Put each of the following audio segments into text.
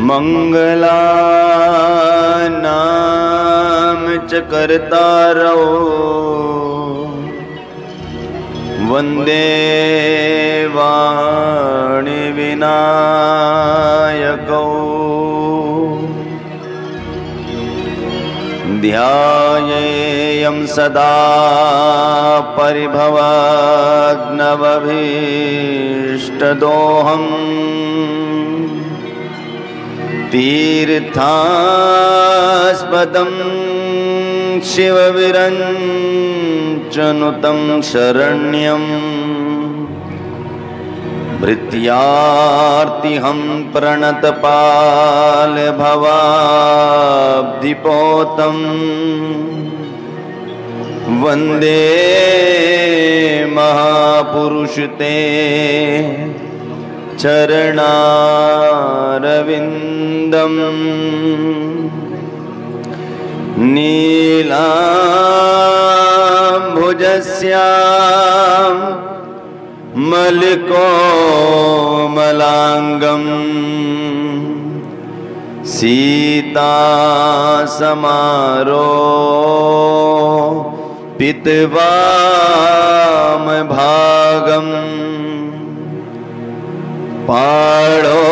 मंगलानाम च कर्तारो वंदे वाणी विनायको ध्यायेयं सदा परिभवाग्नवभीष्टदोहम् तीर्थास्पदं शिवविरञ्चनुतं शरण्यं भृत्यार्तिहं प्रणतपालभवाब्धिपोतं वन्दे महापुरुषते चरणारविन्दं नीलाम्बुजस्यां मलिकोमलाङ्गं सीतासमारोपितवामभागम् पाणो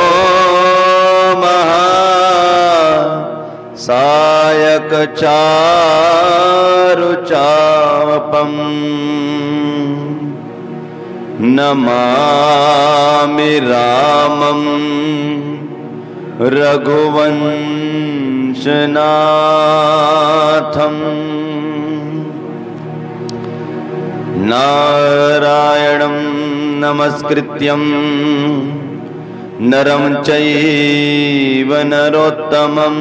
महासायकचारुचापम् नमामि रामं रघुवंशनाथम् नारायणं नमस्कृत्यं नरं चैव नरोत्तमं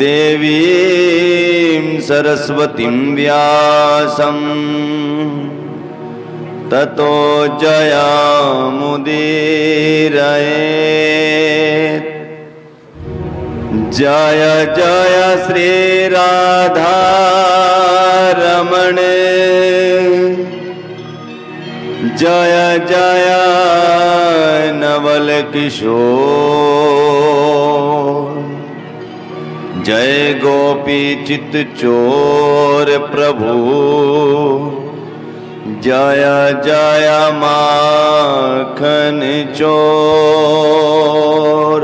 देवीं सरस्वतीं व्यासं ततो जयामुदीरयेत्। जय जय श्री राधा रमण जय जय नवल किशोर जय गोपी चित चोर प्रभु जय जय माखन चोर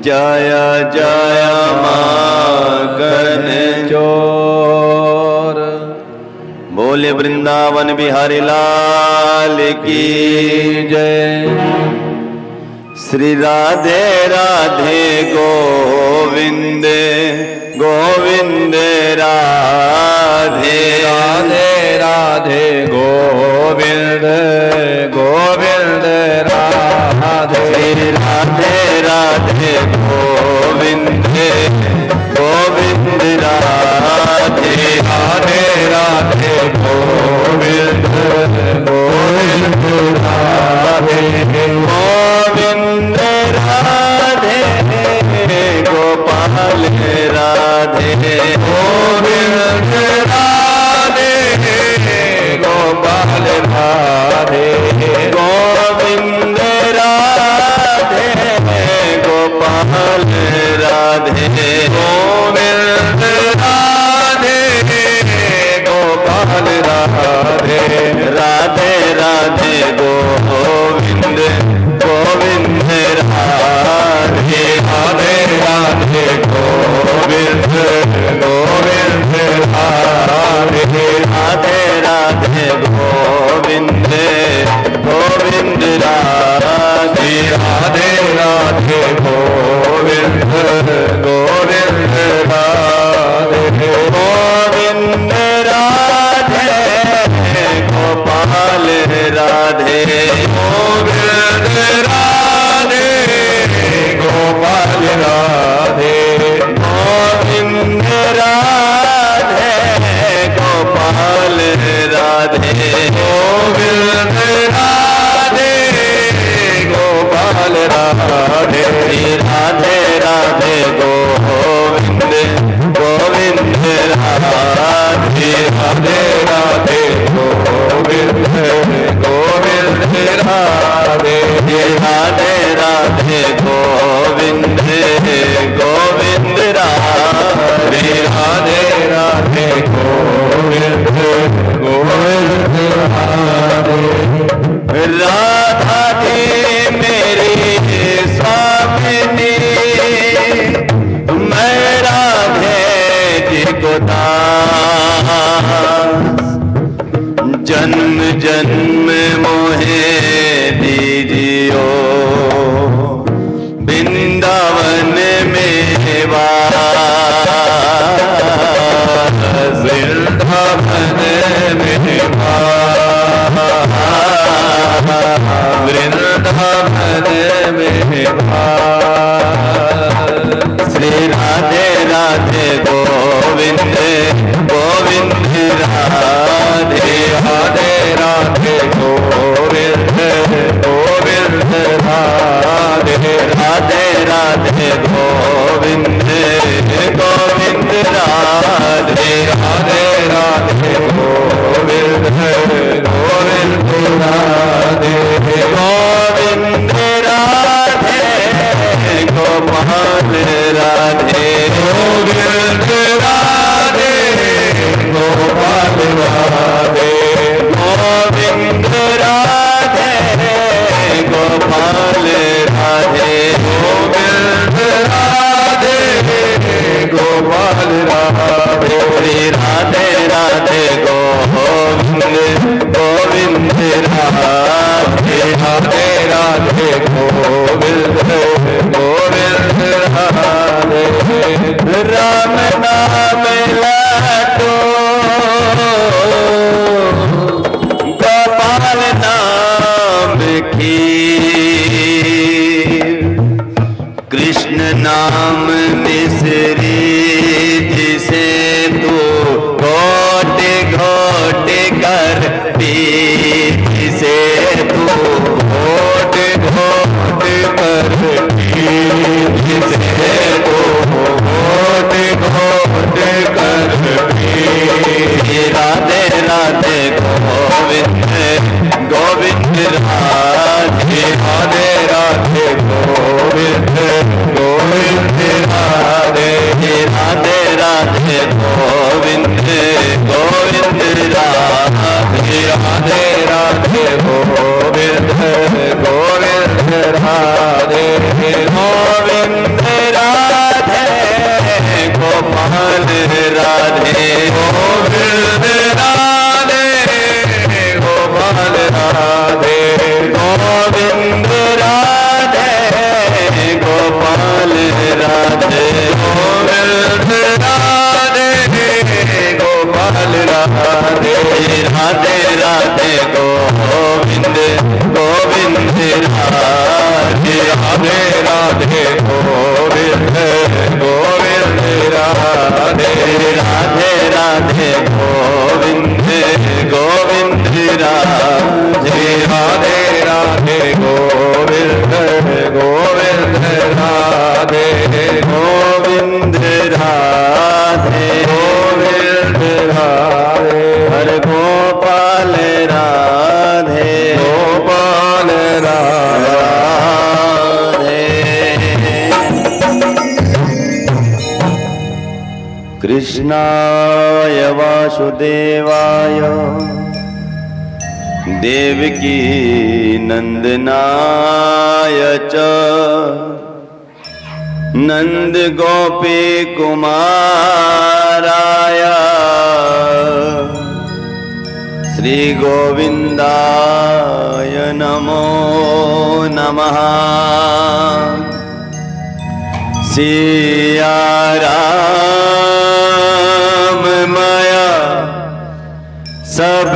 जय जय माखन चोर। बोले वृंदावन बिहारी लाल की जय। श्री राधे राधे गोविंद गोविंद राधे राधे राधे गोविंद गोविंद राधे। श्री राधे राधे गोविंद गोविंद राधे राधे राधे गोविंद गोविंद राधे। गोविंद राधे गोपाल राधे गोविंद राधे गोपाल राधे। गोविंद राधे गोपाल राधे गोविंद राधे गोपाल राधे। राधे राधे गोविंद गोविंद राधे राधे राधे गोविंद गोविंद राधे। राधे राधे गोविंद गोविंद राधे राधे राधे गोविंद गोविंद राधे। गोविंद राधे गोपाल राधे गोविंद राधे गोपाल राधे। गोविंद राधे गोपाल राधे गोविंद राधे गोपाल राधे। राधे राधे गोविंद गोविंद राधे राधे राधे गोविंद गोविंद राधे। राधे राधे राधे गोविंद गोविंद राधे राधे राधे गोविंद गोविंद राधे राधा जी मेरी स्वामिनी मैं राधे जी को दास जन्म जन्म मोहे दीजियो वृंदावन में वास वृंदावन में वृंदावन में श्री राधे राधे गोविंद गोविंद राधे राधे राधे गोविंद गोविंद राधे राधे राधे गोविंद गोविंद राधे राधे राधे गोविंद गोविंद राधे गोविंद राधे गोपाल राधे गोविंद राधे गोपाल राधे गोविंद राधे गोपाल राधे गोविंद राधे गोपाल राधे श्री राधे राधे गोविंद गोविंद राधे राधे राधे गोविंद गोविंद राधे राम नाम लाटो गोपाल नाम खीर कृष्ण नाम मिश्री जिसे तू घोट घोट कर पी जिसे तू घोट घोट कर जिसे तो घोट घोट कर राधे राधे गोविंद गोविंद राधे राधे राधे गोविंद गोविंद राधे राधे राधे गोविंद गोविंद राधे राधे राधे गोविंद गोविंद राधे गोविंद राधे गोपाल राधे गोविंद राधे गोपाल राधे गोविंद राधे गोपाल राधे गोविंद राधे गोपाल राधे राधे राधे गोविंद गोविंद राधे राधे राधे गोविंद गोविंद राधे राधे राधे गोविंद गोविंद राधे राधे राधे गोविंद गोविंद राधे गोविंद राधे गोविंद राधे हर गोपाल राधे गोपाल राधे कृष्णाय वासुदेवाय देवकी नंदनाय च नंद गोपी कुमाराय श्री गोविंदाय नमो नमः सिया राम माया सब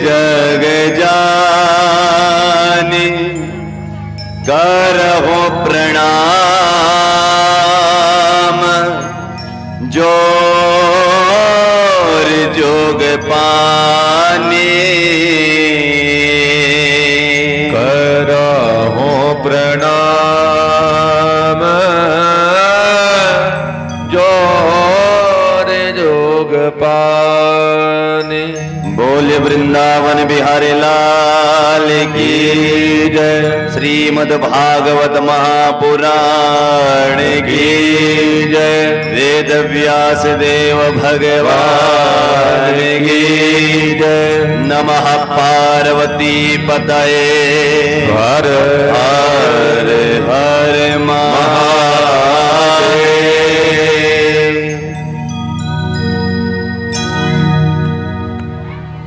जग जानी करहो प्रणाम जोर जोग पानी करहो प्रणाम जोर जोग पानी बोल वृंदावन बिहारी लाल की जय। श्रीमद् भागवत महापुराण की जय। वेद व्यास देव भगवान की जय। नमः पार्वती पतये हर हर हर महादेव।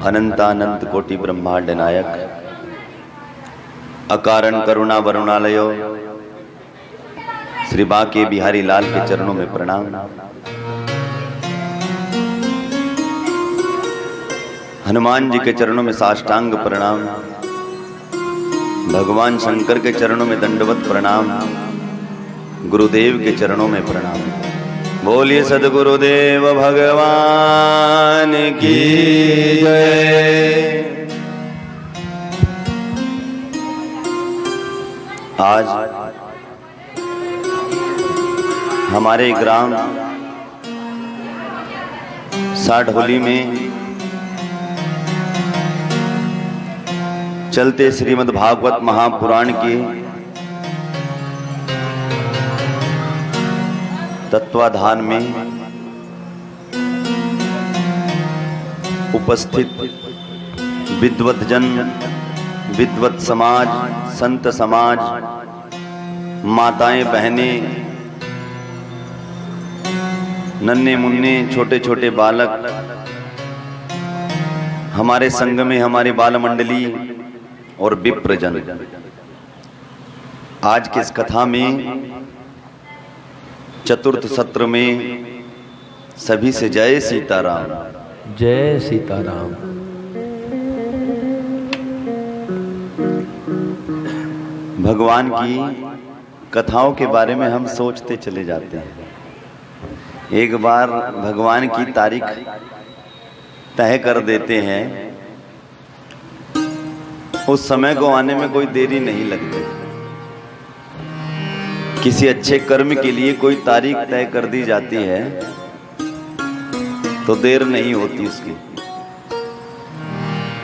अनंतानंत कोटि ब्रह्मांड नायक अकारण करुणा वरुणालयो श्री बाके बिहारी लाल के चरणों में प्रणाम। हनुमान जी के चरणों में साष्टांग प्रणाम। भगवान शंकर के चरणों में दंडवत प्रणाम। गुरुदेव के चरणों में प्रणाम। बोलिए सद्गुरुदेव भगवान की जय। आज हमारे ग्राम साढोली में चलते श्रीमद् भागवत महापुराण के तत्वाधान में उपस्थित विद्वत जन, विद्वत समाज, संत समाज, माताएं बहनें, नन्हे मुन्ने छोटे छोटे बालक, हमारे संघ में हमारी बाल मंडली और विप्रजन, आज की इस कथा में चतुर्थ सत्र में सभी से जय सीताराम। जय सीताराम। भगवान की कथाओं के बारे में हम सोचते चले जाते हैं। एक बार भगवान की तारीख तय कर देते हैं, उस समय को आने में कोई देरी नहीं लगती। किसी अच्छे कर्म के लिए कोई तारीख तय कर दी जाती है तो देर नहीं होती उसकी।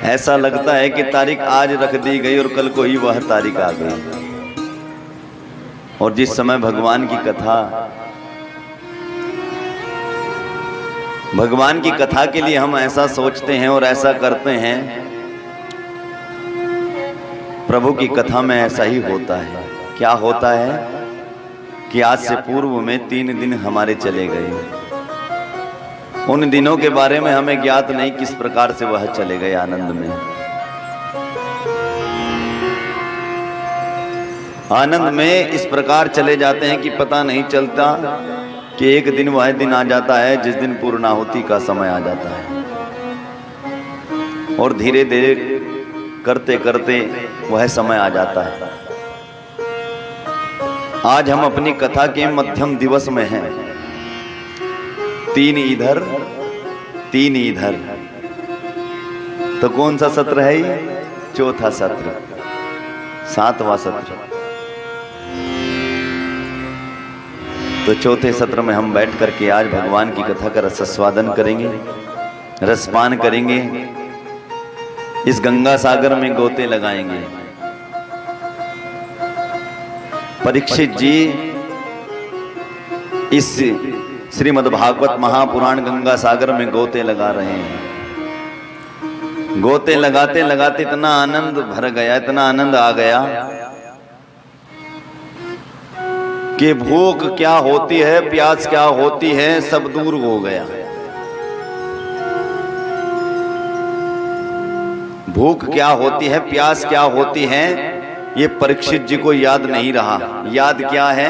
ऐसा लगता है कि तारीख आज रख दी गई और कल को ही वह तारीख आ गई। और जिस समय भगवान की कथा के लिए हम ऐसा सोचते हैं और ऐसा करते हैं, प्रभु की कथा में ऐसा ही होता है। क्या होता है कि आज से पूर्व में 3 दिन हमारे चले गए। उन दिनों के बारे में हमें ज्ञात नहीं किस प्रकार से वह चले गए आनंद में। आनंद में इस प्रकार चले जाते हैं कि पता नहीं चलता कि एक दिन वह दिन आ जाता है जिस दिन पूर्णाहुति का समय आ जाता है। और धीरे धीरे करते करते वह समय आ जाता है। आज हम अपनी कथा के मध्यम दिवस में हैं। 3 इधर 3 इधर, तो कौन सा सत्र है ये? चौथा सत्र, 7वां सत्र। तो चौथे सत्र में हम बैठ करके आज भगवान की कथा का रसास्वादन करेंगे, रसपान करेंगे, इस गंगा सागर में गोते लगाएंगे। परीक्षित जी इस श्रीमद् भागवत महापुराण गंगा सागर में गोते लगा रहे हैं। गोते लगाते लगाते इतना आनंद भर गया, इतना आनंद आ गया कि भूख क्या होती है, प्यास क्या होती है, सब दूर हो गया। भूख क्या होती है, प्यास क्या होती है, ये परीक्षित जी को याद नहीं रहा। याद क्या है?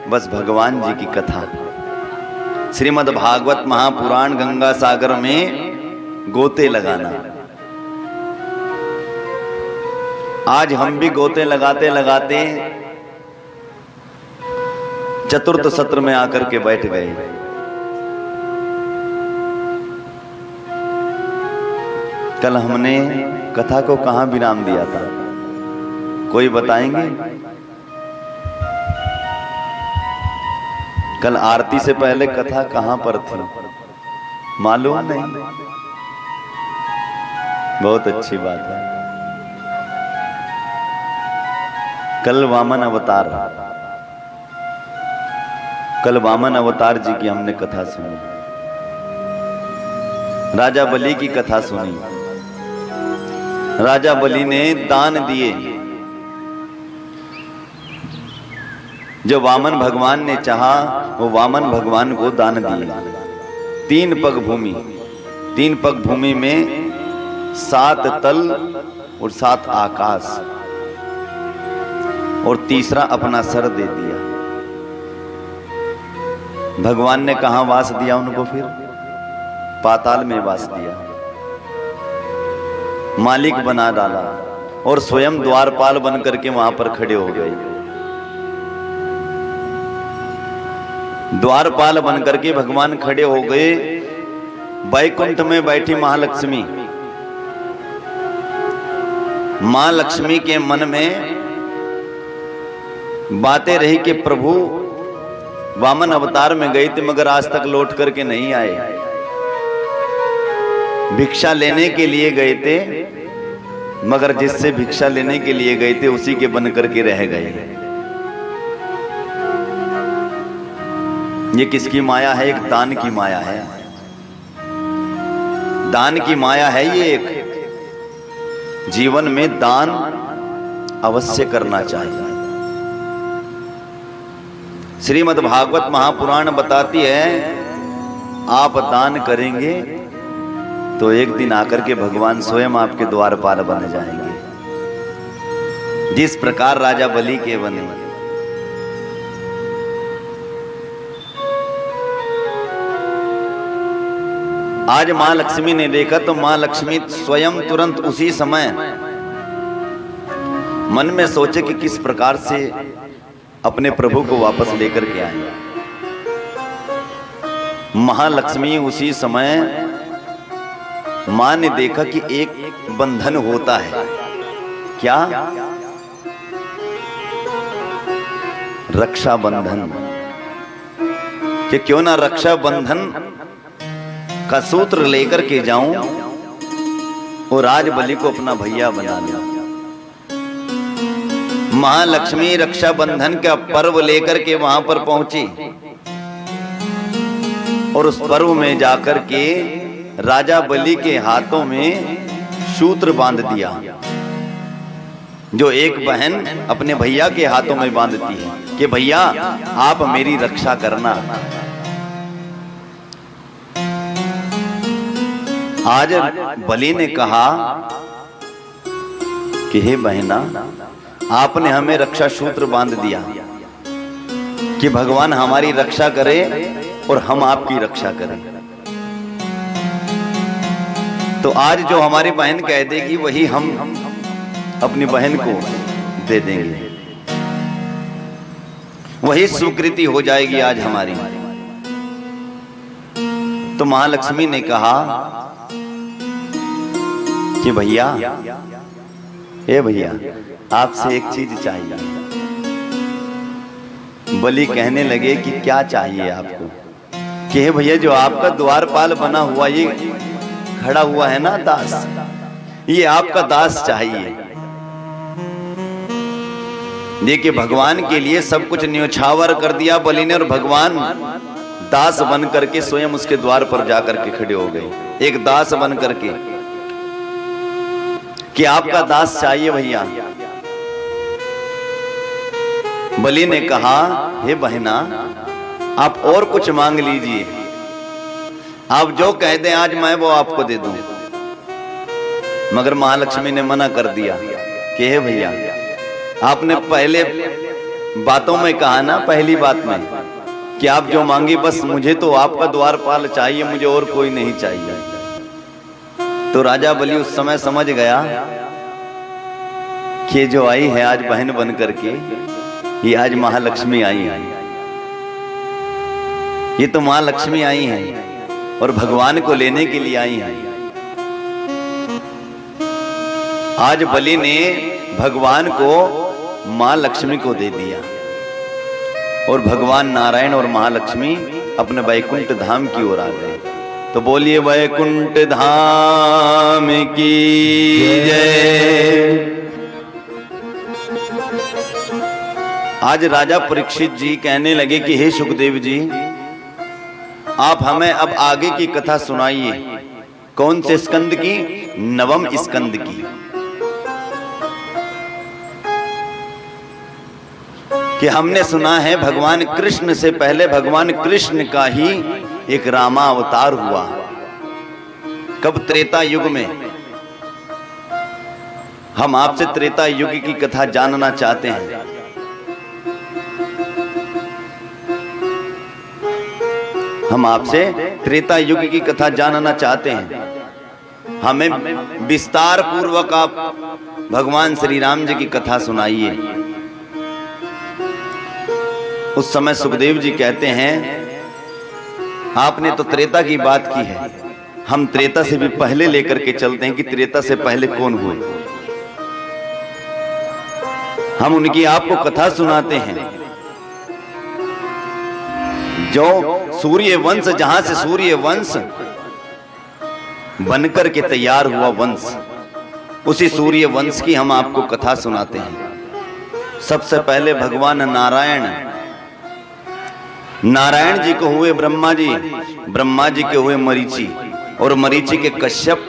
बस भगवान जी की कथा। श्रीमद् भागवत महापुराण गंगा सागर में गोते लगाना। आज हम भी गोते लगाते लगाते चतुर्थ सत्र में आकर के बैठ गए। कल हमने कथा को कहां विराम दिया था, कोई बताएंगे? कल आरती से पहले कथा कहां पर थी? मालूम नहीं। बहुत अच्छी बात है। कल वामन अवतार जी की हमने कथा सुनी, राजा बलि की कथा सुनी। राजा बलि ने दान दिए, जो वामन भगवान ने चाहा वो वामन भगवान को दान दिए। 3 पग भूमि में 7 तल और 7 आकाश, और तीसरा अपना सर दे दिया। भगवान ने कहां वास दिया उनको? फिर पाताल में वास दिया, मालिक बना डाला, और स्वयं द्वारपाल बन करके वहां पर खड़े हो गए। द्वारपाल बन करके भगवान खड़े हो गए। वैकुंठ में बैठी महालक्ष्मी, मां लक्ष्मी के मन में बातें रही कि प्रभु वामन अवतार में गए थे मगर आज तक लौट करके नहीं आए। भिक्षा लेने के लिए गए थे मगर जिससे भिक्षा लेने के लिए गए थे उसी के बन करके रह गए। ये किसकी माया है? एक दान की माया है। दान की माया है ये। एक जीवन में दान अवश्य करना चाहिए। श्रीमद् भागवत महापुराण बताती है आप दान करेंगे तो एक दिन आकर के भगवान स्वयं आपके द्वारपाल बन जाएंगे, जिस प्रकार राजा बलि के बने। आज मां लक्ष्मी ने देखा तो मां लक्ष्मी स्वयं तुरंत उसी समय मन में सोचे कि किस प्रकार से अपने प्रभु को वापस लेकर के आए। महालक्ष्मी उसी समय मां ने देखा कि एक बंधन होता है। क्या? रक्षा बंधन। कि क्यों ना रक्षा बंधन का सूत्र लेकर के जाऊं और राज बलि को अपना भैया बना लिया। महालक्ष्मी रक्षा बंधन का पर्व लेकर के वहां पर पहुंची और उस पर्व में जाकर के राजा बलि के हाथों में सूत्र बांध दिया, जो एक बहन अपने भैया के हाथों में बांधती है कि भैया आप मेरी रक्षा करना। आज बलि ने कहा कि हे बहना, आपने हमें रक्षा सूत्र बांध दिया कि भगवान हमारी रक्षा करे और हम आपकी रक्षा करें। तो आज जो हमारी बहन कह देगी वही हम अपनी बहन को दे देंगे, वही स्वीकृति हो जाएगी आज हमारी। तो महालक्ष्मी ने कहा कि भैया, हे भैया, आपसे एक चीज चाहिए। बलि कहने लगे कि क्या चाहिए आपको? कि हे भैया, जो आपका द्वारपाल बना हुआ ये खड़ा हुआ है ना दास, ये आपका दास चाहिए। देखिए, भगवान के लिए सब कुछ न्योछावर कर दिया बलि ने, और भगवान दास बन करके स्वयं उसके द्वार पर जाकर के खड़े हो गए। एक दास बन करके कि आपका दास चाहिए भैया। बलि ने कहा, हे बहना, आप और कुछ मांग लीजिए, आप जो कह दें आज मैं वो आपको दे दूं। मगर महालक्ष्मी ने मना कर दिया कि हे भैया, आपने पहले बातों में कहा ना, पहली बात में, कि आप जो मांगी बस मुझे तो आपका द्वारपाल चाहिए, मुझे और कोई नहीं चाहिए। तो राजा बलि उस समय समझ गया कि जो आई है आज बहन बन करके, ये आज महालक्ष्मी आई है, ये तो महालक्ष्मी आई है और भगवान को लेने के लिए आई है। आज बलि ने भगवान को मां लक्ष्मी को दे दिया और भगवान नारायण और महालक्ष्मी अपने वैकुंठ धाम की ओर आ गए। तो बोलिए वैकुंठ धाम की जय। आज राजा परीक्षित जी कहने लगे कि हे सुखदेव जी, आप हमें अब आगे की कथा सुनाइए। कौन से स्कंद की? नवम स्कंद की। कि हमने सुना है भगवान कृष्ण से पहले भगवान कृष्ण का ही एक रामावतार हुआ। कब? त्रेता युग में। हम आपसे त्रेता युग की कथा जानना चाहते हैं। हम आपसे त्रेता युग की कथा जानना चाहते हैं। हमें विस्तार पूर्वक आप भगवान श्री राम जी की कथा सुनाइए। उस समय सुखदेव जी कहते हैं, आपने तो त्रेता की बात की है, हम त्रेता से भी पहले लेकर के चलते हैं कि त्रेता से पहले कौन हुए। हम उनकी आपको कथा सुनाते हैं। जो सूर्य वंश, जहां से सूर्य वंश बनकर के तैयार हुआ वंश, उसी सूर्य वंश की हम आपको कथा सुनाते हैं। सबसे पहले भगवान नारायण जी को हुए ब्रह्मा जी, ब्रह्मा जी के हुए मरीचि, और मरीचि के कश्यप,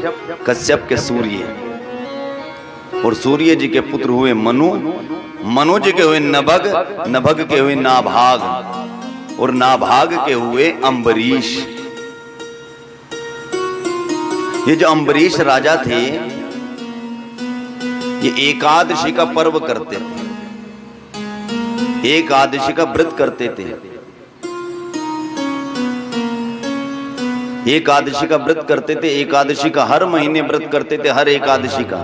कश्यप के सूर्य, और सूर्य जी के पुत्र हुए मनु, मनु जी के हुए नभग, नभग के हुए नाभाग, और नाभाग के हुए अम्बरीश। ये जो अम्बरीश राजा थे, ये एकादशी का पर्व करते थे, एकादशी का व्रत करते थे। एकादशी का व्रत करते थे, एकादशी का हर महीने व्रत करते थे, हर एकादशी का।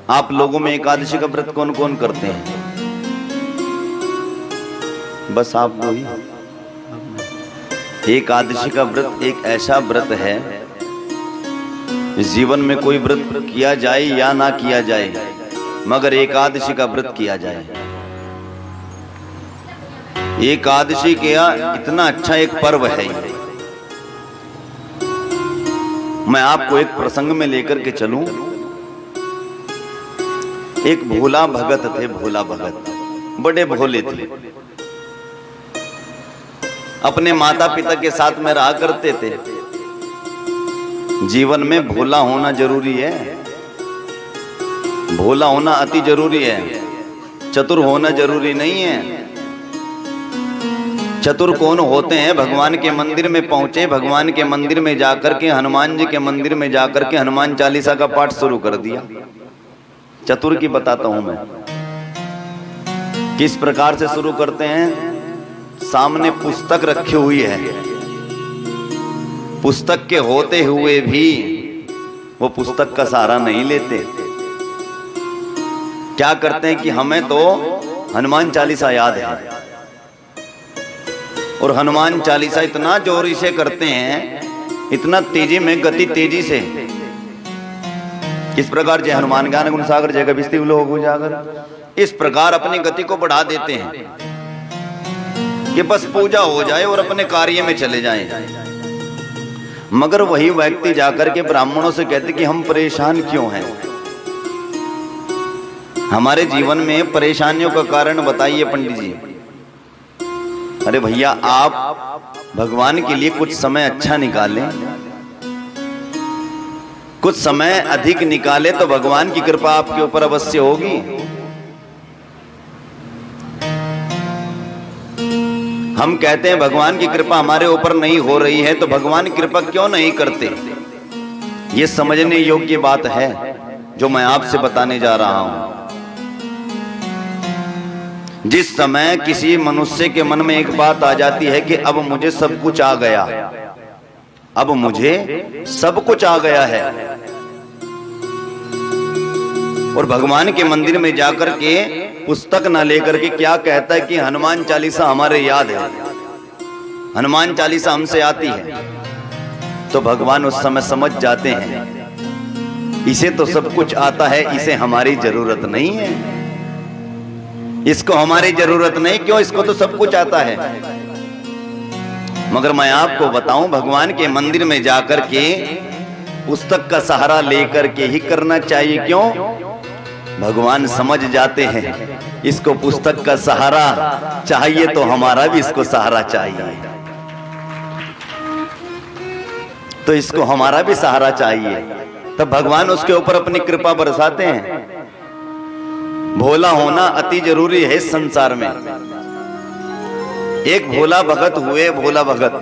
आप लोगों में एकादशी का व्रत कौन कौन करते हैं? बस आप वही। एकादशी का व्रत एक ऐसा व्रत है, जीवन में कोई व्रत किया जाए या ना किया जाए, मगर एकादशी का व्रत किया जाए। एकादशी का इतना अच्छा एक पर्व है। मैं आपको एक प्रसंग में लेकर के चलूं। एक भोला भगत थे, भोला भगत बड़े भोले थे। अपने माता पिता के साथ में रहा करते थे। जीवन में भोला होना जरूरी है, भोला होना अति जरूरी है। चतुर होना जरूरी नहीं है। चतुर कौन होते हैं? भगवान के मंदिर में पहुंचे, भगवान के मंदिर में जाकर के, हनुमान जी के मंदिर में जाकर के हनुमान चालीसा का पाठ शुरू कर दिया। चतुर की बताता हूं मैं। किस प्रकार से शुरू करते हैं? सामने पुस्तक रखी हुई है, पुस्तक के होते हुए भी वो पुस्तक का सहारा नहीं लेते। क्या करते हैं कि हमें तो हनुमान चालीसा याद है, और हनुमान चालीसा इतना जोरी से करते हैं, इतना तेजी में, गति तेजी से। किस प्रकार? जय हनुमान ज्ञान गुण सागर, जय कपीस तिहुँ लोक उजागर। इस प्रकार अपनी गति को बढ़ा देते हैं कि बस पूजा हो जाए और अपने कार्य में चले जाएं। मगर वही व्यक्ति जाकर के ब्राह्मणों से कहते कि हम परेशान क्यों हैं, हमारे जीवन में परेशानियों का कारण बताइए पंडित जी। अरे भैया, आप भगवान के लिए कुछ समय अच्छा निकालें, कुछ समय अधिक निकाले तो भगवान की कृपा आपके ऊपर अवश्य होगी। हम कहते हैं भगवान की कृपा हमारे ऊपर नहीं हो रही है, तो भगवान कृपा क्यों नहीं करते? ये समझने योग्य बात है जो मैं आपसे बताने जा रहा हूं। जिस समय किसी मनुष्य के मन में एक बात आ जाती है कि अब मुझे सब कुछ आ गया, अब मुझे सब कुछ आ गया है, और भगवान के मंदिर में जाकर के पुस्तक ना लेकर के क्या कहता है कि हनुमान चालीसा हमारे याद है, हनुमान चालीसा हमसे आती है, तो भगवान उस समय समझ जाते हैं इसे तो सब कुछ आता है, इसे हमारी जरूरत नहीं है, इसको हमारी जरूरत नहीं। क्यों? इसको तो सब कुछ आता है। मगर मैं आपको बताऊं, भगवान के मंदिर में जाकर के पुस्तक का सहारा लेकर के ही करना चाहिए। क्यों? भगवान समझ जाते हैं इसको पुस्तक का सहारा चाहिए तो हमारा भी इसको सहारा चाहिए, तो इसको हमारा भी सहारा चाहिए। तब भगवान उसके ऊपर अपनी कृपा बरसाते हैं। भोला होना अति जरूरी है इस संसार में। एक भोला भगत हुए, भोला भगत।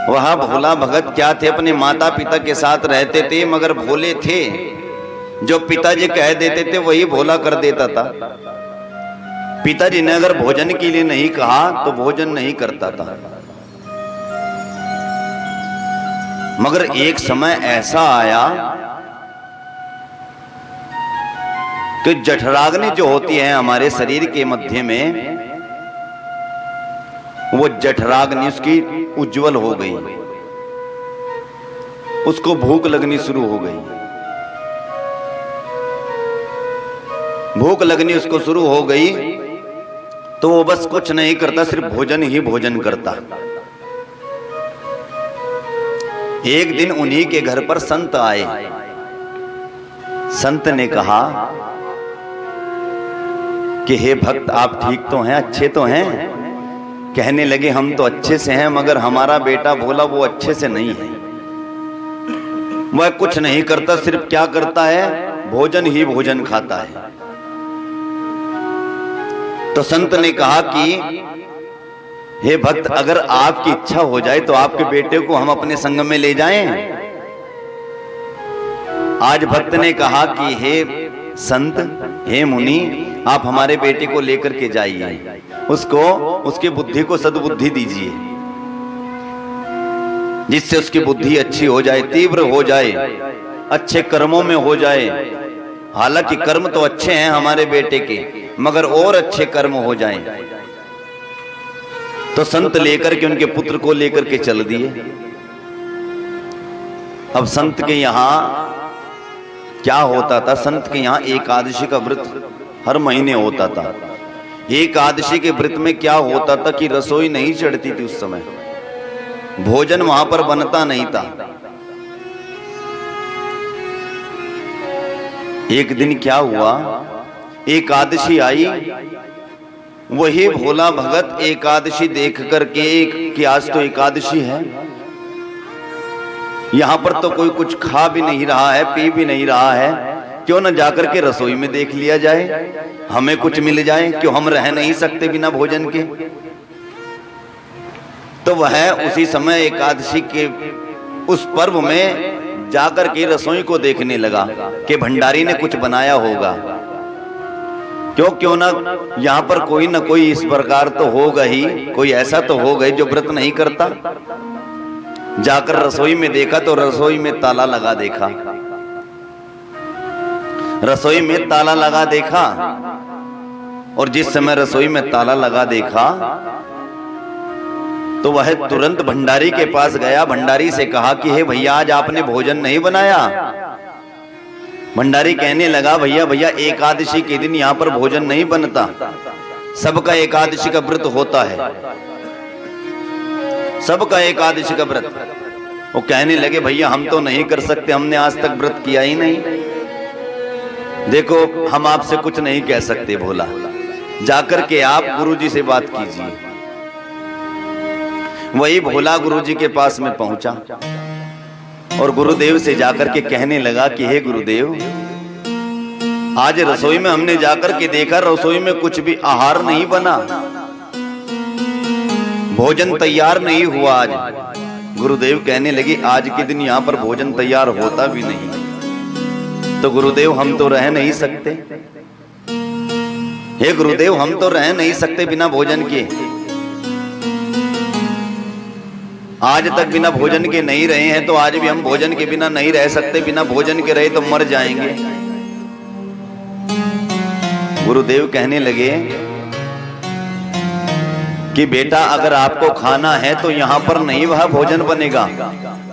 वह भोला भगत क्या थे, अपने माता पिता के साथ रहते थे मगर भोले थे। जो पिताजी कह देते थे वही भोला कर देता था। पिताजी ने अगर भोजन के लिए नहीं कहा तो भोजन नहीं करता था। मगर एक समय ऐसा आया कि जठराग्नि जो होती है हमारे शरीर के मध्य में, वो जठराग्नि उसकी उज्जवल हो गई, उसको भूख लगनी शुरू हो गई। भूख लगनी उसको शुरू हो गई तो वो बस कुछ नहीं करता, सिर्फ भोजन ही भोजन करता। एक दिन उन्हीं के घर पर संत आए। संत ने कहा कि हे भक्त, आप ठीक तो हैं, अच्छे तो हैं? कहने लगे हम तो अच्छे से हैं, मगर हमारा बेटा भोला वो अच्छे से नहीं है। वह कुछ नहीं करता, सिर्फ क्या करता है, भोजन ही भोजन खाता है। तो संत ने कहा कि हे भक्त, अगर आपकी इच्छा हो जाए तो आपके बेटे को हम अपने संग में ले जाएं। आज भक्त ने कहा कि हे संत, हे मुनि, आप हमारे बेटे को लेकर के जाइए, उसको उसकी बुद्धि को सद्बुद्धि दीजिए, जिससे उसकी बुद्धि अच्छी हो जाए, तीव्र हो जाए, अच्छे कर्मों में हो जाए। हालांकि कर्म तो अच्छे हैं हमारे बेटे के, मगर और अच्छे कर्म हो जाएं। तो संत लेकर के उनके पुत्र को लेकर के चल दिए। अब संत के यहां क्या होता था, संत के यहां एकादशी का व्रत हर महीने होता था। एकादशी के व्रत में क्या होता था कि रसोई नहीं चढ़ती थी उस समय, भोजन वहां पर बनता नहीं था। एक दिन क्या हुआ, एकादशी आई, वही भोला भगत एकादशी देख करके कि आज तो एकादशी है, यहां पर तो कोई कुछ खा भी नहीं रहा है, पी भी नहीं रहा है, क्यों न जाकर के रसोई में देख लिया जाए, हमें कुछ मिल जाए, क्यों हम रह नहीं सकते बिना भोजन के। तो वह उसी समय एकादशी के उस पर्व में जाकर के रसोई को देखने लगा कि भंडारी ने कुछ बनाया होगा। क्यों ना यहां पर कोई ना कोई इस प्रकार तो होगा ही, कोई ऐसा तो होगा जो व्रत नहीं करता। जाकर रसोई में देखा तो रसोई में ताला लगा देखा, रसोई में ताला लगा देखा। और जिस समय रसोई में ताला लगा देखा तो वह तुरंत भंडारी के पास गया। भंडारी से कहा कि हे भैया, आज आपने भोजन नहीं बनाया। भंडारी कहने लगा, भैया एकादशी के दिन यहाँ पर भोजन नहीं बनता, सबका एकादशी का व्रत होता है, सबका एकादशी का व्रत। वो कहने लगे, भैया हम तो नहीं कर सकते, हमने आज तक व्रत किया ही नहीं। देखो हम आपसे कुछ नहीं कह सकते भोला, जाकर के आप गुरुजी से बात कीजिए। वही भोला गुरुजी के पास में पहुंचा और गुरुदेव से जाकर के कहने लगा कि हे गुरुदेव, आज रसोई में हमने जाकर के देखा, रसोई में कुछ भी आहार नहीं बना, भोजन तैयार नहीं हुआ आज। गुरुदेव कहने लगे, आज के दिन यहाँ पर भोजन तैयार होता भी नहीं। तो गुरुदेव हम तो रह नहीं सकते, हे गुरुदेव हम तो रह नहीं सकते बिना भोजन के, आज तक बिना भोजन के नहीं रहे हैं, तो आज भी हम भोजन के बिना नहीं रह सकते, बिना भोजन के रहे तो मर जाएंगे। गुरुदेव कहने लगे कि बेटा, अगर आपको खाना है तो यहाँ पर नहीं वह भोजन बनेगा,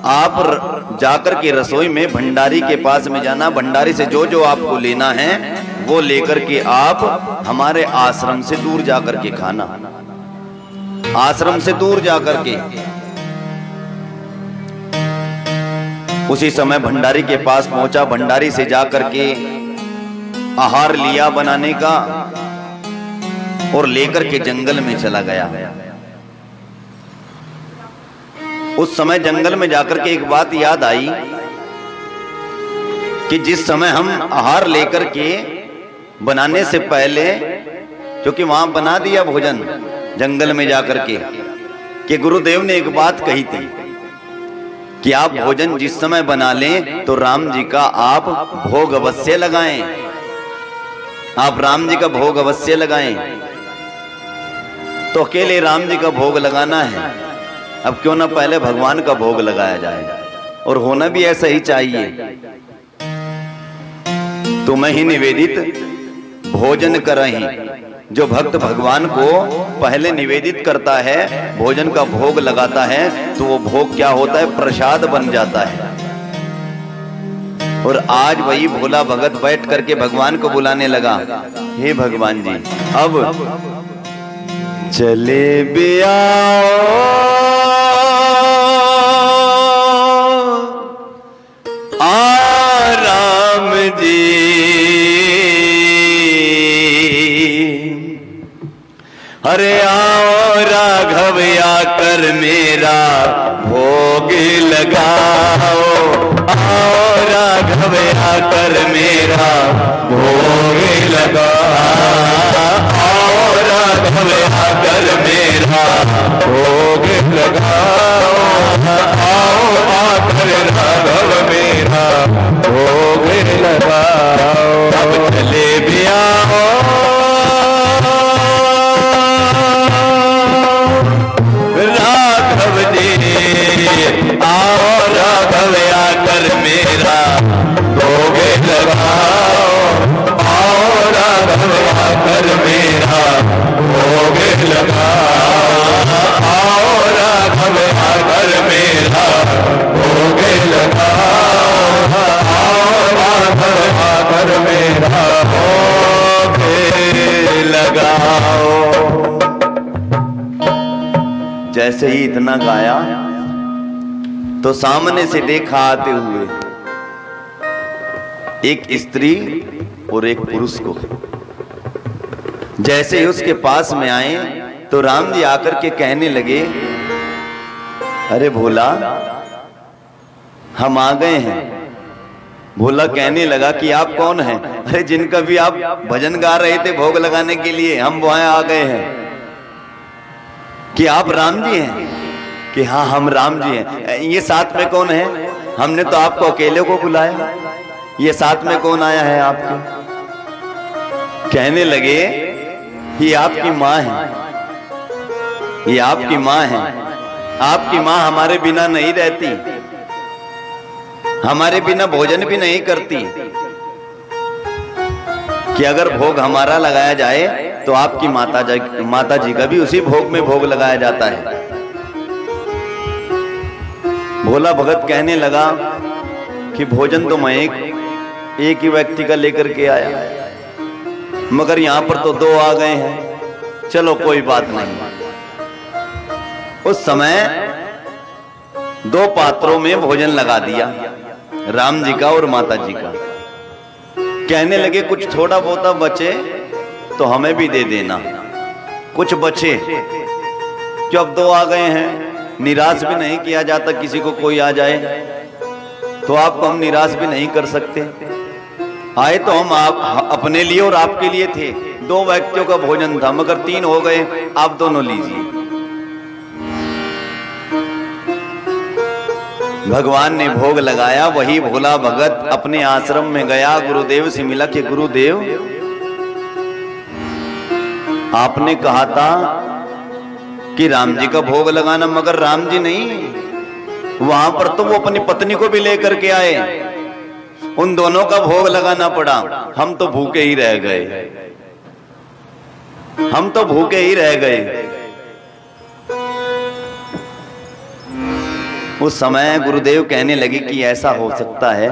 आप जाकर के रसोई में भंडारी के पास में जाना, भंडारी से जो जो आपको लेना है वो लेकर के आप हमारे आश्रम से दूर जाकर के खाना। आश्रम से दूर जाकर के। उसी समय भंडारी के पास पहुंचा, भंडारी से जाकर के आहार लिया बनाने का और लेकर के जंगल में चला गया। उस समय जंगल में जाकर के एक बात याद आई कि जिस समय हम आहार लेकर के बनाने से पहले, क्योंकि वहां बना दिया भोजन जंगल में जाकर के, कि गुरुदेव ने एक बात कही थी कि आप भोजन जिस समय बना लें तो राम जी का आप भोग अवश्य लगाएं, आप राम जी का भोग अवश्य लगाएं। तो अकेले राम जी का भोग लगाना है, अब क्यों ना पहले भगवान का भोग लगाया जाए, और होना भी ऐसा ही चाहिए। तुम्हें ही निवेदित भोजन करहि, जो भक्त भगवान को पहले निवेदित करता है, भोजन का भोग लगाता है, तो वो भोग क्या होता है, प्रसाद बन जाता है। और आज वही भोला भगत बैठ करके भगवान को बुलाने लगा, हे भगवान जी अब चले बिया राम जी, अरे आओ राघव आकर मेरा भोग लगाओ, आओ राघव आकर मेरा भोग लगाओ, आओ राघव आकर मेरा भोग लगाओ, आओ आकर राघव मेरा भोग लगाओ। अब चले भी आओ राघव जी, आओ राघव आकर मेरा भोग लगाओ, आओ राघव आकर मेरा भोग लगाओ, आओ राघव आकर मेरा भोग लगाओ, आओ राघव आकर मेरा भोग लगाओ। जैसे ही इतना गाया तो सामने से देखा आते हुए एक स्त्री और एक पुरुष को। जैसे ही उसके पास में आए तो राम जी आकर के कहने लगे, अरे भोला हम आ गए हैं। भोला कहने लगा कि आप कौन हैं? अरे जिनका भी आप भजन गा रहे थे भोग लगाने के लिए, हम वहां आ गए हैं। कि आप राम जी हैं? कि हाँ हम राम जी हैं। ये साथ में कौन है? हमने तो आपको अकेले को बुलाया, ये साथ में कौन आया है आपके? कहने लगे ये आपकी माँ है, ये आपकी माँ है। आपकी माँ हमारे बिना नहीं रहती, हमारे बिना भोजन भी नहीं करती, कि अगर भोग हमारा लगाया जाए तो आपकी माता जी का भी उसी भोग में भोग लगाया जाता है। भोला भगत कहने लगा कि भोजन तो मैं एक ही व्यक्ति का लेकर के आया, मगर यहां पर तो दो आ गए हैं, चलो कोई बात नहीं। उस समय दो पात्रों में भोजन लगा दिया, राम जी का और माता जी का। कहने लगे कुछ थोड़ा बहुत बचे तो हमें भी दे देना, कुछ बचे क्यों, अब दो आ गए हैं। निराश भी नहीं किया जाता, किसी को कोई आ जाए तो आपको हम निराश भी नहीं कर सकते। आए तो हम आप अपने लिए और आपके लिए थे, दो व्यक्तियों का भोजन था, मगर तीन हो गए, आप दोनों लीजिए। भगवान ने भोग लगाया। वही भोला भगत अपने आश्रम में गया, गुरुदेव से मिला कि गुरुदेव आपने कहा था कि राम जी का भोग लगाना, मगर राम जी नहीं, वहां पर तो वो अपनी पत्नी को भी लेकर के आए, उन दोनों का भोग लगाना पड़ा। हम तो भूखे ही रह गए, हम तो भूखे ही रह गए। उस समय गुरुदेव कहने लगे कि ऐसा हो सकता है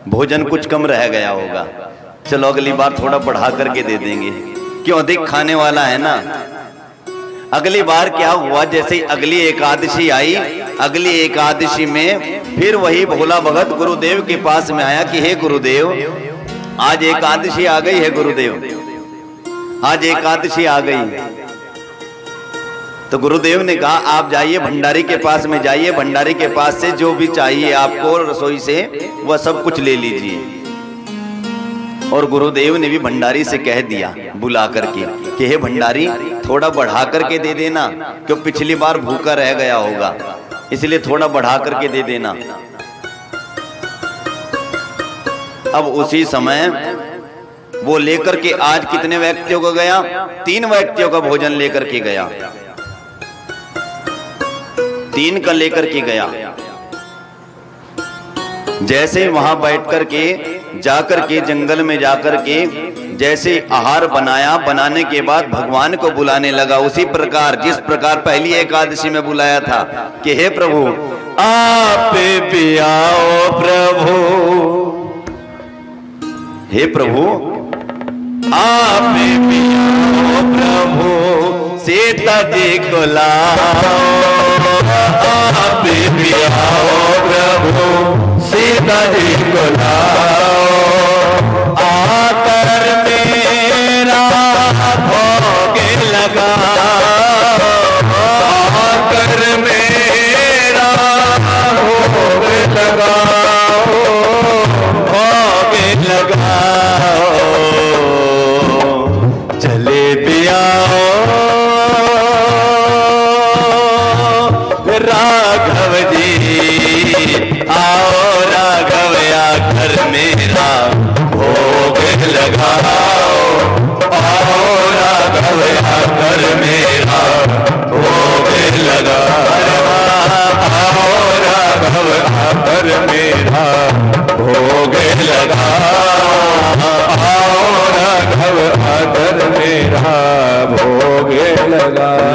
भोजन कुछ कम रह गया होगा, चलो अगली बार थोड़ा बढ़ा करके दे देंगे, क्यों अधिक खाने वाला है ना। अगली बार क्या हुआ, जैसे ही अगली एकादशी आई, अगली एकादशी में फिर वही भोला भगत गुरुदेव के पास में आया कि हे गुरुदेव, आज एकादशी आ गई है गुरुदेव, आज एकादशी आ गई। तो गुरुदेव ने कहा आप जाइए भंडारी के पास में जाइए, भंडारी के पास से जो भी चाहिए आपको रसोई से वह सब कुछ ले लीजिए। और गुरुदेव ने भी भंडारी से कह दिया बुला करके कि हे भंडारी, थोड़ा बढ़ा करके दे देना, क्यों पिछली बार भूखा रह गया होगा, इसलिए थोड़ा बढ़ा करके दे देना। अब उसी समय वो लेकर के आज कितने व्यक्तियों को गया, 3 व्यक्तियों का भोजन लेकर के गया, 3 का लेकर के गया। जैसे वहां बैठ करके जाकर के जंगल में जाकर के जैसे आहार बनाया, बनाने के बाद भगवान को बुलाने लगा, उसी प्रकार जिस प्रकार पहली एकादशी में बुलाया था कि हे प्रभु आप भी आओ प्रभु, हे प्रभु आप भी आओ प्रभु, सीता जी को लाओ, आप भी आओ प्रभु, सीता जी को लाओ, आकर मेरा भोग लगाओ, आकर मेरा भोग लगाओ, भोग लगाओ, जलेबी आओ राघव जी, आओ राघव आकर मेरा भोग लगाओ, आओ राघव आकर मेरा भोग लगाओ, आओ राघव आकर मेरा भोग लगाओ, आओ राघव आकर मेरा भोग लगाओ।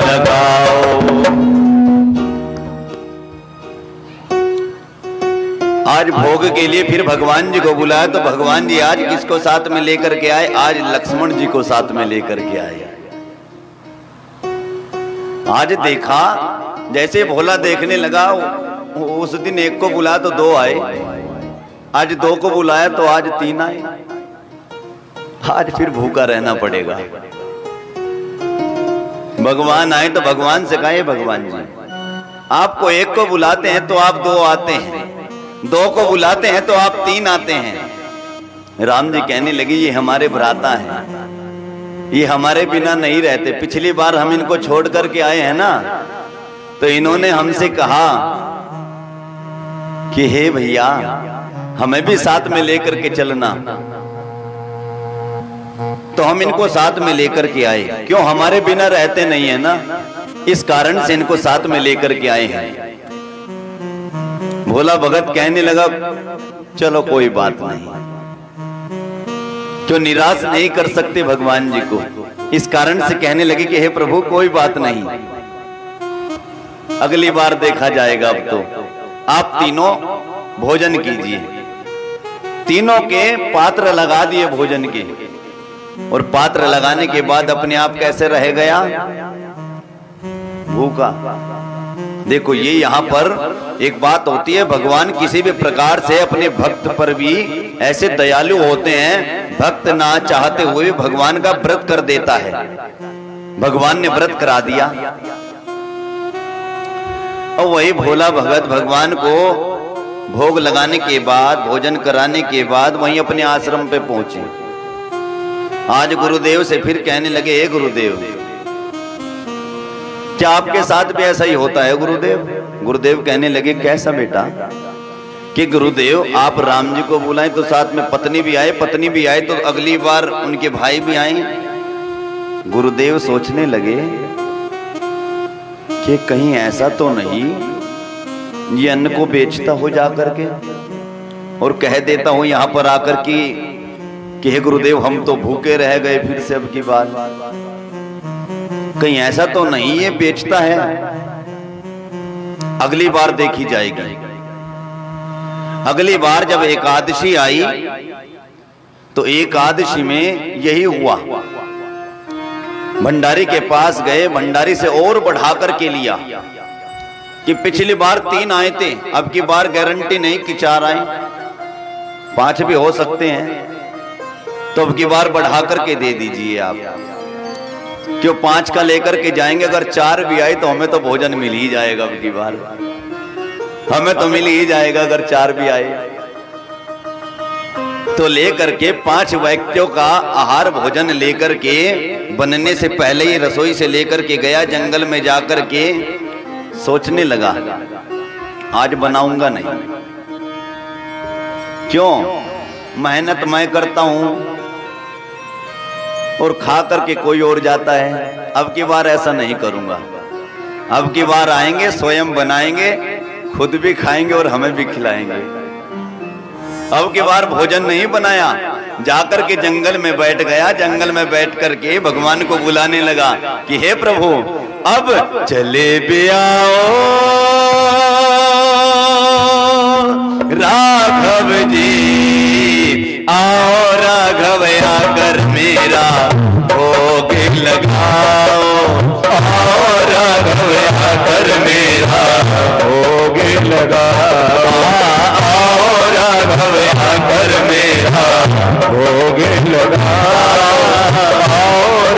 आज भोग के लिए फिर भगवान जी को बुलाया, तो भगवान जी आज किसको साथ में लेकर के आए, आज लक्ष्मण जी को साथ में लेकर के आए। आज देखा जैसे भोला देखने लगा, उस दिन 1 को बुलाया तो 2 आए, आज 2 को बुलाया तो आज 3 आए, आज फिर भूखा रहना पड़ेगा। भगवान आए तो भगवान से कहा भगवान जी, आपको 1 को बुलाते हैं तो आप 2 आते हैं, 2 को बुलाते हैं तो आप 3 आते हैं। राम जी कहने लगे ये हमारे भ्राता हैं, ये हमारे बिना नहीं रहते, पिछली बार हम इनको छोड़ करके आए हैं ना, तो इन्होंने हमसे कहा कि हे भैया हमें भी साथ में लेकर के चलना, तो हम इनको साथ में लेकर के आए, क्यों हमारे बिना रहते नहीं है ना, इस कारण से इनको साथ में लेकर के आए हैं। भोला भगत कहने लगा चलो कोई बात नहीं, क्यों निराश नहीं कर सकते भगवान जी को, इस कारण से कहने लगे कि हे प्रभु कोई बात नहीं, अगली बार देखा जाएगा, अब तो आप तीनों भोजन कीजिए। तीनों के पात्र लगा दिए भोजन के, और पात्र लगाने के बाद अपने आप कैसे रह गया, भूखा। देखो ये यहाँ पर एक बात होती है, भगवान किसी भी प्रकार से अपने भक्त पर भी ऐसे दयालु होते हैं, भक्त ना चाहते हुए भगवान का व्रत कर देता है, भगवान ने व्रत करा दिया। और वही भोला भगत भगवान को भोग लगाने के बाद, भोजन कराने के बाद वहीं अपने आश्रम पे पहुंचे। आज गुरुदेव से फिर कहने लगे हे गुरुदेव, क्या आपके साथ भी ऐसा ही होता है गुरुदेव? गुरुदेव कहने लगे कैसा बेटा? कि गुरुदेव आप राम जी को बुलाएं तो साथ में पत्नी भी आए, पत्नी भी आए तो अगली बार उनके भाई भी आए। गुरुदेव सोचने लगे कि कहीं ऐसा तो नहीं ये अन्न को बेचता हो जाकर के और कह देता हूं यहां पर आकर कि हे गुरुदेव हम तो भूखे रह गए फिर से अब की बार, कहीं ऐसा तो नहीं ये बेचता है, अगली बार देखी जाएगी। अगली बार जब एकादशी आई तो एकादशी में यही हुआ भंडारी के पास गए, भंडारी से और बढ़ा करके लिया कि पिछली बार 3 आए थे, अब की बार गारंटी नहीं कि 4 आए, 5 भी हो सकते हैं, तो अब की बार बढ़ा करके दे दीजिए आप। क्यों 5 का लेकर के जाएंगे, अगर 4 भी आए तो हमें तो भोजन मिल ही जाएगा, अब की बार हमें तो मिल ही जाएगा अगर 4 भी आए। तो लेकर के 5 व्यक्तियों का आहार भोजन लेकर के बनने से पहले ही रसोई से लेकर के गया, जंगल में जाकर के सोचने लगा आज बनाऊंगा नहीं। क्यों? मेहनत मैं करता हूं और खा करके कोई और जाता है, अब की बार ऐसा नहीं करूंगा। अब की बार आएंगे, स्वयं बनाएंगे, खुद भी खाएंगे और हमें भी खिलाएंगे। अब की बार भोजन नहीं बनाया, जाकर के जंगल में बैठ गया। जंगल में बैठ करके भगवान को बुलाने लगा कि हे प्रभु अब चले भी आओ राघव जी, आओ राघव आकर मेरा भोग लगाओ, आओ राघव आकर मेरा भोग लगाओ, राघव आकर मेरा भोग लगाओ,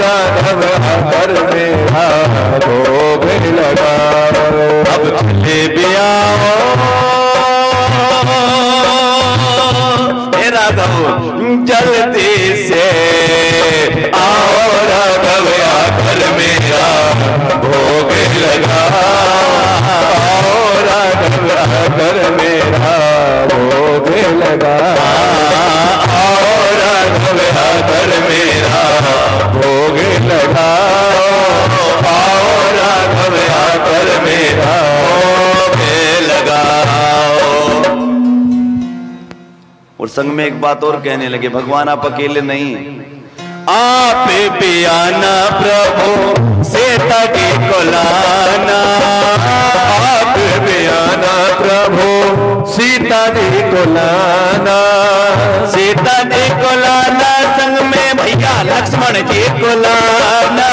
राघव आकर मेरा भोग लगाओ। अब चले भी आओ हे राघव जल्दी से, आओ राघव आकर मेरा भोग लगाओ, राघव आकर मेरा भोग लगाओ, राघव आकर मेरा भोग लगाओ, राघव आकर मेरा भोग लगाओ। और संग में एक बात और कहने लगे, भगवान आप अकेले नहीं, आप भी आना प्रभु सीता जी को लाना, आप भी आना प्रभु सीता जी को लाना, सीता जी को लाना, संग में भैया लक्ष्मण जी को लाना,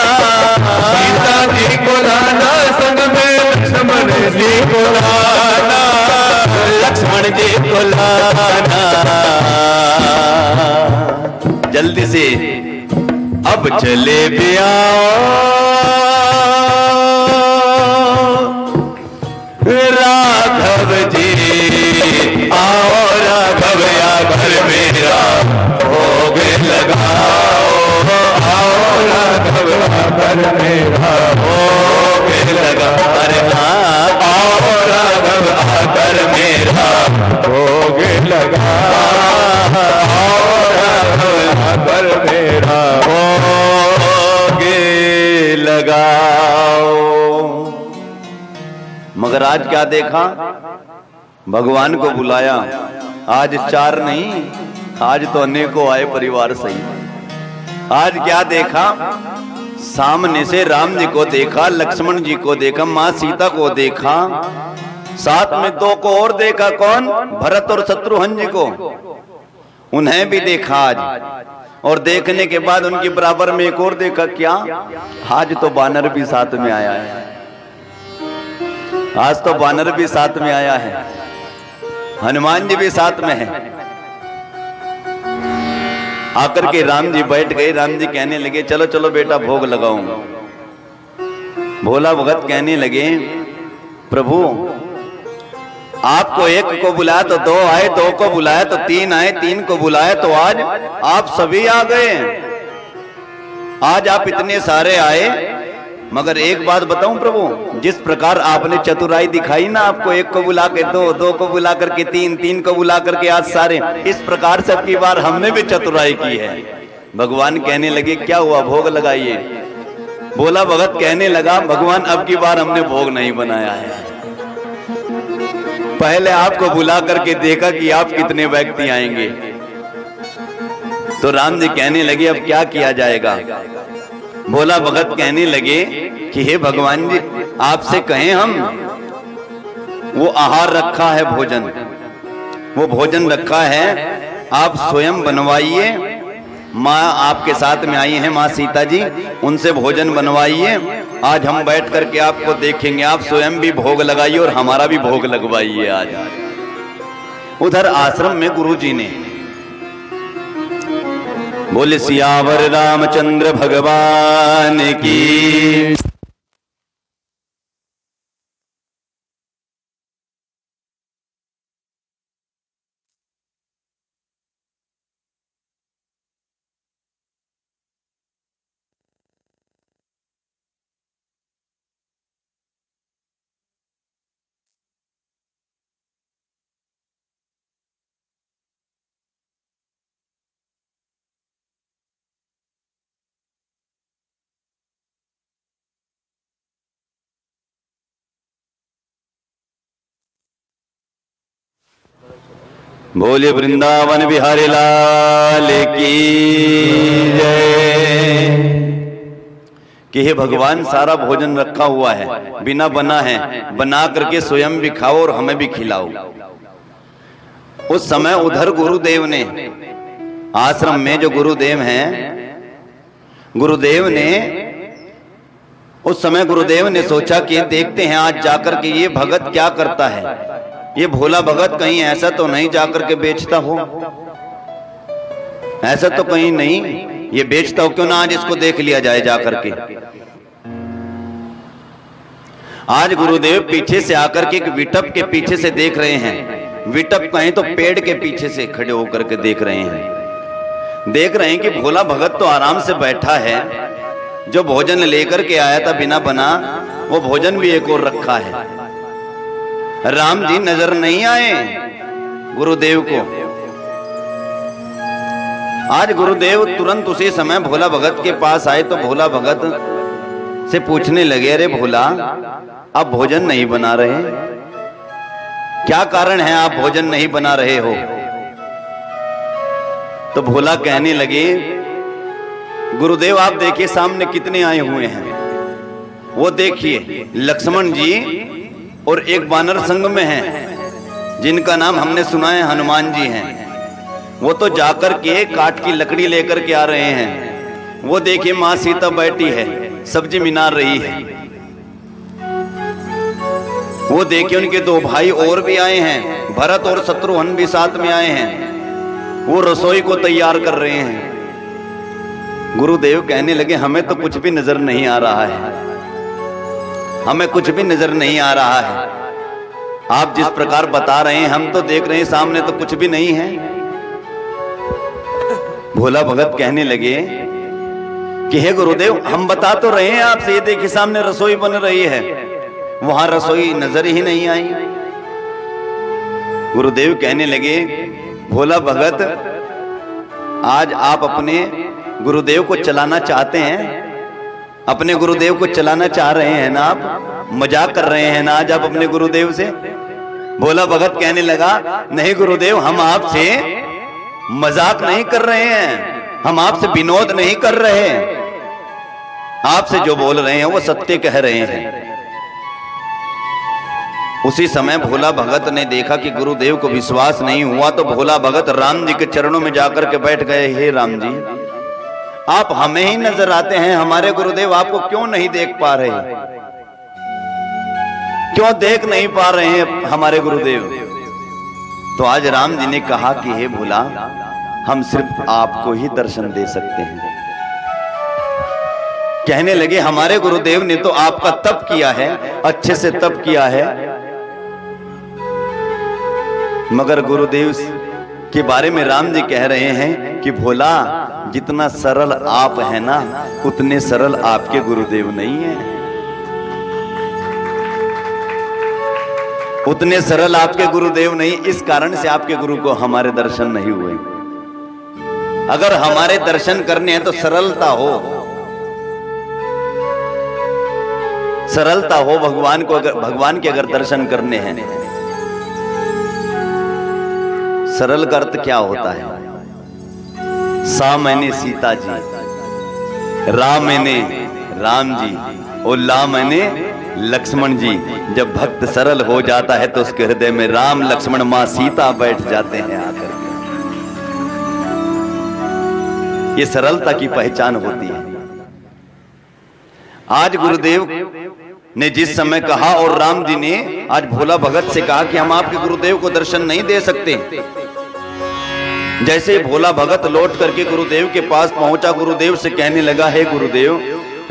सीता जी को लाना, संग में लक्ष्मण जी को लाना, लक्ष्मण जी को लाना। जल्दी से अब चले भी आओ राघव जी, आओ राघव आकर मेरा भोग लगाओ, आओ राघव आकर मेरा भोग लगाओ, अरे हाँ आओ राघव आकर मेरा भोग लगाओ, राघव आकर मेरा भोग लगाओ। मगर आज क्या देखा, भगवान को बुलाया, आज 4 नहीं, आज तो अनेकों आए परिवार सहित। आज क्या देखा, सामने से राम जी को देखा, लक्ष्मण जी को देखा, मां सीता को देखा, साथ में 2 को और देखा, कौन? भरत और शत्रुघ्न जी को, उन्हें भी देखा आज। और देखने के बाद उनके बराबर में एक और देखा, क्या? आज तो बानर भी साथ में आया है, आज तो बानर भी साथ में आया है, हनुमान जी भी साथ में है। आकर के राम जी बैठ गए, राम जी कहने लगे चलो चलो बेटा भोग लगाओ। भोला भगत कहने लगे प्रभु आपको 1 को बुलाया तो 2 आए, 2 को बुलाया तो 3 आए, 3 को बुलाया तो आज आप सभी आ गए। आज आप इतने सारे आए, मगर एक बात बताऊं प्रभु, जिस प्रकार आपने चतुराई दिखाई ना, आपको 1 को बुला के 2, 2 को बुला करके 3, 3 को बुला करके आज सारे, इस प्रकार से अब की बार हमने भी चतुराई की है। भगवान कहने लगे क्या हुआ, भोग लगाइए। भोला भगत कहने लगा भगवान अब की बार हमने भोग नहीं बनाया है, पहले आपको बुला करके देखा कि आप कितने व्यक्ति आएंगे। तो राम जी कहने लगे अब क्या किया जाएगा। भोला भगत कहने लगे कि हे भगवान जी आपसे कहें हम, वो आहार रखा है, भोजन, वो भोजन रखा है, आप स्वयं बनवाइए माँ आपके साथ में आई हैं, माँ सीता जी, उनसे भोजन बनवाइए। आज हम बैठ करके आपको देखेंगे, आप स्वयं भी भोग लगाइए और हमारा भी भोग लगवाइए। आज उधर आश्रम में गुरुजी ने बोले सियावर रामचंद्र भगवान की। बोले वृंदावन बिहारी लाल की जय। कि हे भगवान, सारा भोजन रखा हुआ है, बिना बना है, बना करके स्वयं भी खाओ और हमें भी खिलाओ। उस समय उधर गुरुदेव ने, आश्रम में जो गुरुदेव हैं, गुरुदेव ने उस समय गुरुदेव ने सोचा कि देखते हैं आज जाकर के ये भगत क्या करता है। ये भोला भगत कहीं ऐसा तो नहीं जाकर के बेचता हो, ऐसा तो कहीं नहीं ये बेचता हो, क्यों ना आज इसको देख लिया जाए जाकर के। आज गुरुदेव पीछे से आकर के एक विटप के पीछे से देख रहे हैं। विटप कहीं तो पेड़ के पीछे से खड़े होकर के देख रहे हैं कि भोला भगत तो आराम से बैठा है, जो भोजन लेकर के आया था बिना बना, वो भोजन भी एक और रखा है। राम जी नजर नहीं आए गुरुदेव को। आज गुरुदेव तुरंत उसी समय भोला भगत के पास आए तो भोला भगत से पूछने लगे, अरे भोला, आप भोजन नहीं बना रहे, क्या कारण है आप भोजन नहीं बना रहे हो? तो भोला कहने लगे, गुरुदेव आप देखिए सामने कितने आए हुए हैं, वो देखिए लक्ष्मण जी और एक वानर संग में हैं, जिनका नाम हमने सुना है हनुमान जी हैं। वो तो जाकर के काठ की लकड़ी लेकर के आ रहे हैं। वो देखिए माँ सीता बैठी है, सब्जी मिनार रही है। वो देखिए उनके दो भाई और भी आए हैं, भरत और शत्रुघ्न भी साथ में आए हैं, वो रसोई को तैयार कर रहे हैं। गुरुदेव कहने लगे, हमें तो कुछ भी नजर नहीं आ रहा है, हमें कुछ भी नजर नहीं आ रहा है। आप जिस प्रकार बता रहे हैं हम तो देख रहे हैं, सामने तो कुछ भी नहीं है। भोला भगत कहने लगे कि हे गुरुदेव, हम बता तो रहे हैं आपसे, ये देखिए सामने रसोई बन रही है, वहां रसोई नजर ही नहीं आई। गुरुदेव कहने लगे, भोला भगत, आज आप अपने गुरुदेव को चलाना चाहते हैं, अपने गुरुदेव को चलाना चाह रहे हैं ना, आप मजाक कर रहे हैं ना आज आप अपने गुरुदेव से? भोला भगत कहने लगा, नहीं गुरुदेव, हम आपसे मजाक नहीं कर रहे हैं, हम आपसे विनोद नहीं कर रहे, आपसे जो बोल रहे हैं वो सत्य कह रहे हैं। उसी समय भोला भगत ने देखा कि गुरुदेव को विश्वास नहीं हुआ, तो भोला भगत राम जी के चरणों में जाकर के बैठ गए। हे राम जी, आप हमें ही नजर आते हैं, हमारे गुरुदेव आपको क्यों नहीं देख पा रहे, क्यों देख नहीं पा रहे हैं हमारे गुरुदेव? तो आज राम जी ने कहा कि हे भोला, हम सिर्फ आपको ही दर्शन दे सकते हैं। कहने लगे, हमारे गुरुदेव ने तो आपका तप किया है, अच्छे से तप किया है, मगर गुरुदेव के बारे में राम जी कह रहे हैं कि भोला, जितना सरल आप हैं ना, उतने सरल आपके गुरुदेव नहीं हैं, उतने सरल आपके गुरुदेव नहीं। इस कारण से आपके गुरु को हमारे दर्शन नहीं हुए। अगर हमारे दर्शन करने हैं तो सरलता हो, सरलता हो भगवान को, अगर भगवान के अगर दर्शन करने हैं। सरल का अर्थ क्या होता है? सा मैंने सीता जी, रा मैंने राम जी, और ला मैंने लक्ष्मण जी। जब भक्त सरल हो जाता है तो उसके हृदय में राम लक्ष्मण मां सीता बैठ जाते हैं आकर। ये सरलता की पहचान होती है। आज गुरुदेव ने जिस समय कहा और राम जी ने आज भोला भगत से कहा कि हम आपके गुरुदेव को दर्शन नहीं दे सकते, जैसे भोला भगत लौट करके गुरुदेव के पास पहुंचा, गुरुदेव से कहने लगा, हे गुरुदेव,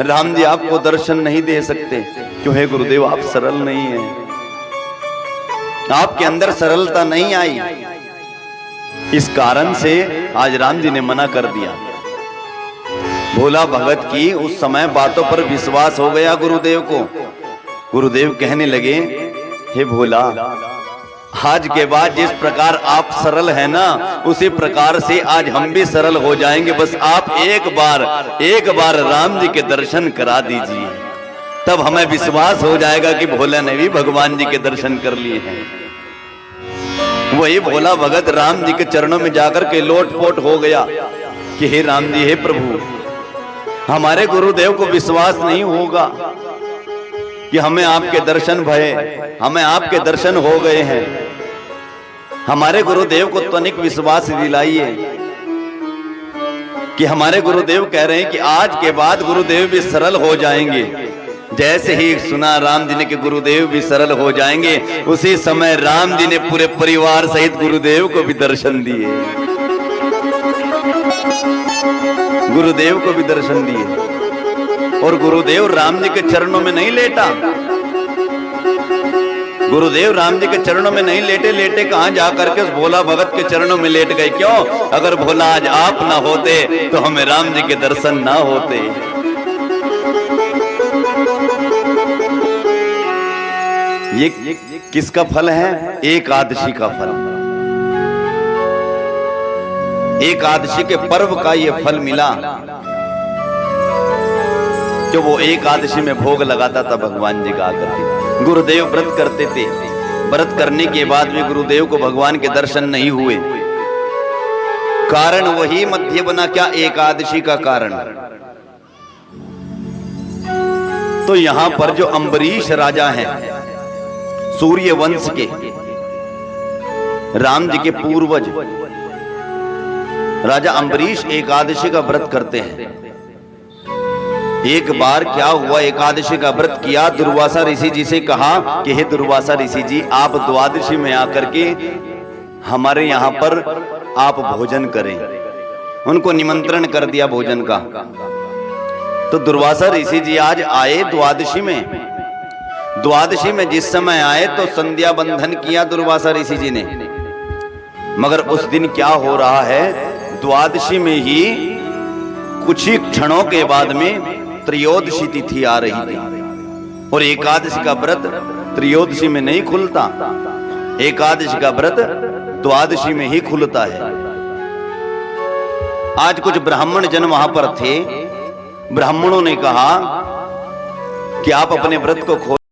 राम जी आपको दर्शन नहीं दे सकते। क्यों? हे गुरुदेव, आप सरल नहीं हैं, आपके अंदर सरलता नहीं आई। इस कारण से आज राम जी ने मना कर दिया। भोला भगत की उस समय बातों पर विश्वास हो गया गुरुदेव को। गुरुदेव कहने लगे, हे भोला, आज के बाद जिस प्रकार आप सरल है ना, उसी प्रकार से आज हम भी सरल हो जाएंगे। बस आप एक बार राम जी के दर्शन करा दीजिए, तब हमें विश्वास हो जाएगा कि भोला ने भी भगवान जी के दर्शन कर लिए हैं। वही भोला भगत राम जी के चरणों में जाकर के लोटपोट हो गया कि हे राम जी, हे प्रभु, हमारे गुरुदेव को विश्वास नहीं होगा कि हमें आपके दर्शन भये, हमें आपके दर्शन हो गए हैं। हमारे गुरुदेव को तनिक विश्वास दिलाइए कि हमारे गुरुदेव कह रहे हैं कि आज के बाद गुरुदेव भी सरल हो जाएंगे। जैसे ही सुना राम जी ने कि गुरुदेव भी सरल हो जाएंगे, उसी समय राम जी ने पूरे परिवार सहित गुरुदेव को भी दर्शन दिए, गुरुदेव को भी दर्शन दिए। और गुरुदेव राम जी के चरणों में नहीं लेटा, गुरुदेव राम जी के चरणों में नहीं लेटे, लेटे कहां जाकर के उस भोला भगत के चरणों में लेट गए। क्यों? अगर भोला आज आप ना होते तो हमें राम जी के दर्शन ना होते। ये किसका फल है? एकादशी का फल। एकादशी के पर्व का ये फल मिला। जो वो एकादशी में भोग लगाता था भगवान जी का आकर के। गुरुदेव व्रत करते थे, व्रत करने के बाद भी गुरुदेव को भगवान के दर्शन नहीं हुए। कारण वही मध्य बना, क्या? एकादशी का कारण। तो यहां पर जो अम्बरीश राजा हैं, सूर्य वंश के, राम जी के पूर्वज राजा अम्बरीश एकादशी का व्रत करते हैं। एक बार क्या हुआ, एकादशी का व्रत किया, दुर्वासा ऋषि जी से कहा कि हे दुर्वासा ऋषि जी, आप द्वादशी में आकर के हमारे यहाँ पर आप भोजन करें। उनको निमंत्रण कर दिया भोजन का। तो दुर्वासा ऋषि जी आज आए द्वादशी में। द्वादशी में जिस समय आए तो संध्या बंधन किया दुर्वासा ऋषि जी ने। मगर उस दिन क्या हो रहा है, द्वादशी में ही कुछ ही क्षणों के बाद में त्रयोदशी तिथि आ रही थी। और एकादशी का व्रत त्रयोदशी में नहीं खुलता, एकादशी का व्रत द्वादशी में ही खुलता है। आज कुछ ब्राह्मण जन वहां पर थे। ब्राह्मणों ने कहा कि आप अपने व्रत को खोल